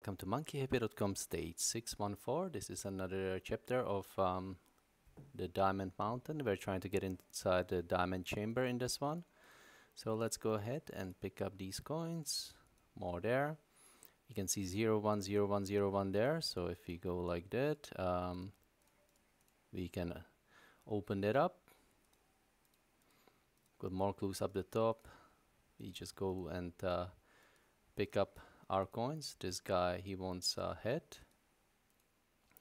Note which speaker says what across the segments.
Speaker 1: Welcome to monkeyhappy.com stage 614. This is another chapter of the Diamond Mountain. We're trying to get inside the diamond chamber in this one. So let's go ahead and pick up these coins. More there. You can see 010101 there. So if we go like that, we can open that up. Got more clues up the top. We just go and pick up our coins. This guy, he wants a head.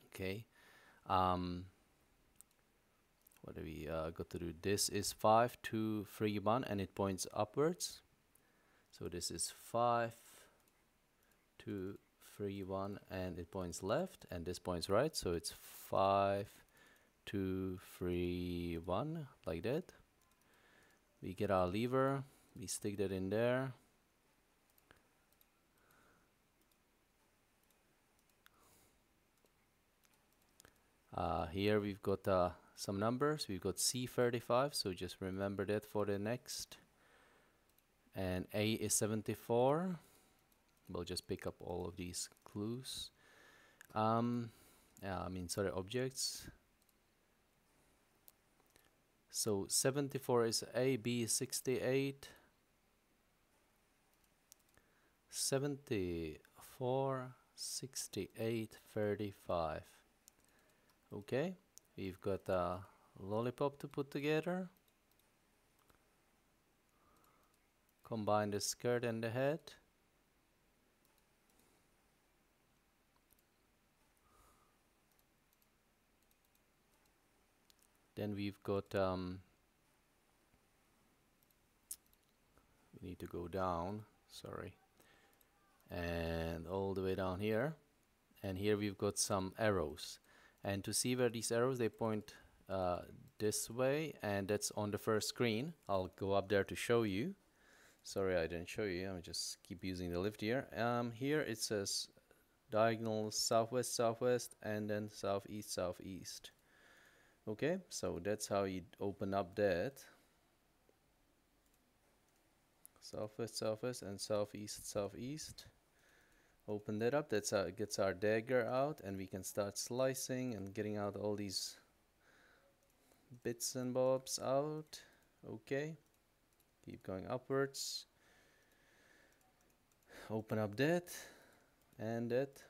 Speaker 1: Okay. What do we got to do? This is 5, 2, 3, 1, and it points upwards. So this is 5, 2, 3, 1, and it points left, and this points right. So it's 5, 2, 3, 1, like that. We get our lever. We stick that in there. Here we've got some numbers. We've got C35, so just remember that for the next. And A is 74. We'll just pick up all of these clues. Sorry, objects. So 74 is A, B is 68. 74, 68, 35. Okay, we've got a lollipop to put together. Combine the skirt and the head. Then we've got, we need to go down, sorry. And all the way down here. And here we've got some arrows. And to see where these arrows, they point this way, and that's on the first screen. I'll go up there to show you. Sorry, I didn't show you. I'll just keep using the lift here. Here it says diagonal southwest, southwest, and then southeast, southeast. Okay, so that's how you open up that. Southwest, southwest, and southeast, southeast. Open that up. That's how it gets our dagger out, and we can start slicing and getting out all these bits and bobs out. Okay, keep going upwards. Open up that and that.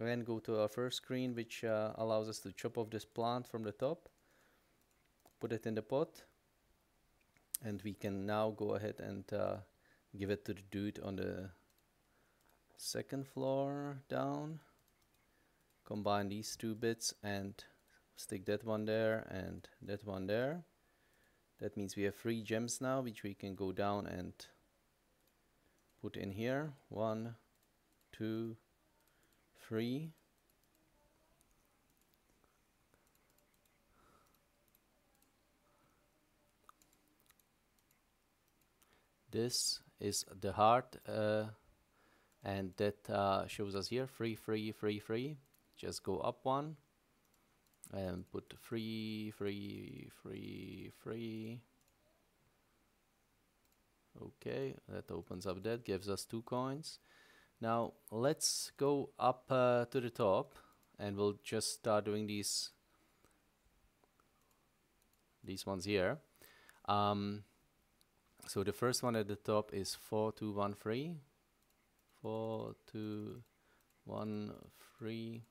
Speaker 1: Then go to our first screen, which allows us to chop off this plant from the top, put it in the pot, and we can now go ahead and give it to the dude on the second floor down. Combine these two bits and stick that one there and that one there. That means we have 3 gems now, which we can go down and put in here. 1, 2, 3. This is the heart, and that shows us here 3, 3, 3, 3. Just go up 1 and put 3, 3, 3, 3. Okay, that opens up that, gives us 2 coins. Now let's go up to the top, and we'll just start doing these ones here. So the first one at the top is 4, 2, 1, 3. 4, 2, 1, 3.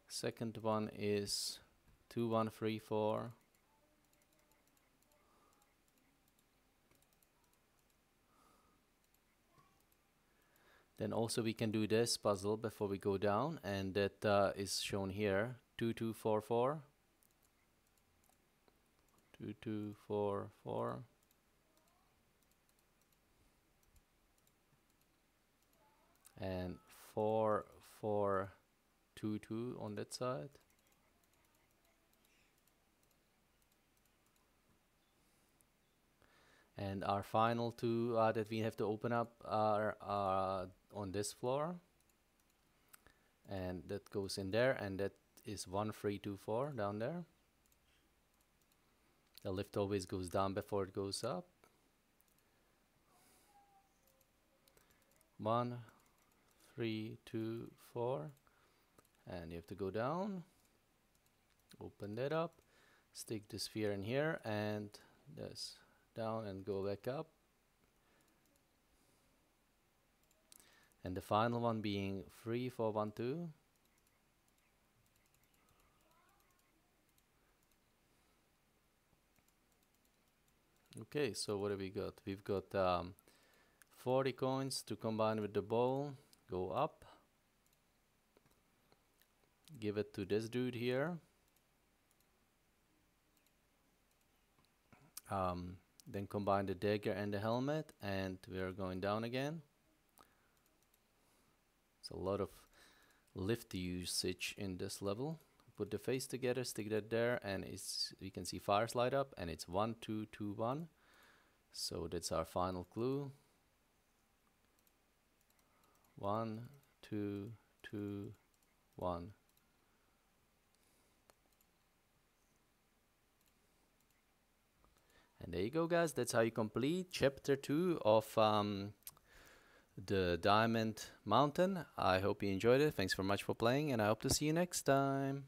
Speaker 1: Second one is 2, 1, 3, 4. Then also we can do this puzzle before we go down, and that is shown here. 2, 2, 4, 4. 2, 2, 4, 4. And 4, 4, 2, 2 on that side. And our final 2 that we have to open up are on this floor. And that goes in there, and that is 1, 3, 2, 4 down there. The lift always goes down before it goes up. 1, 3, 2, 4, and you have to go down, open that up, stick the sphere in here, and this down and go back up. And the final one being 3, 4, 1, 2. Okay, so what have we got? We've got 40 coins to combine with the ball, go up, give it to this dude here, then combine the dagger and the helmet, and we are going down again. It's a lot of lift usage in this level. Put the face together, stick that there, and you can see fires light up, and it's 1, 2, 2, 1. So that's our final clue. 1, 2, 2, 1. And there you go, guys. That's how you complete chapter 2 of the Diamond Mountain. I hope you enjoyed it. Thanks very much for playing, and I hope to see you next time.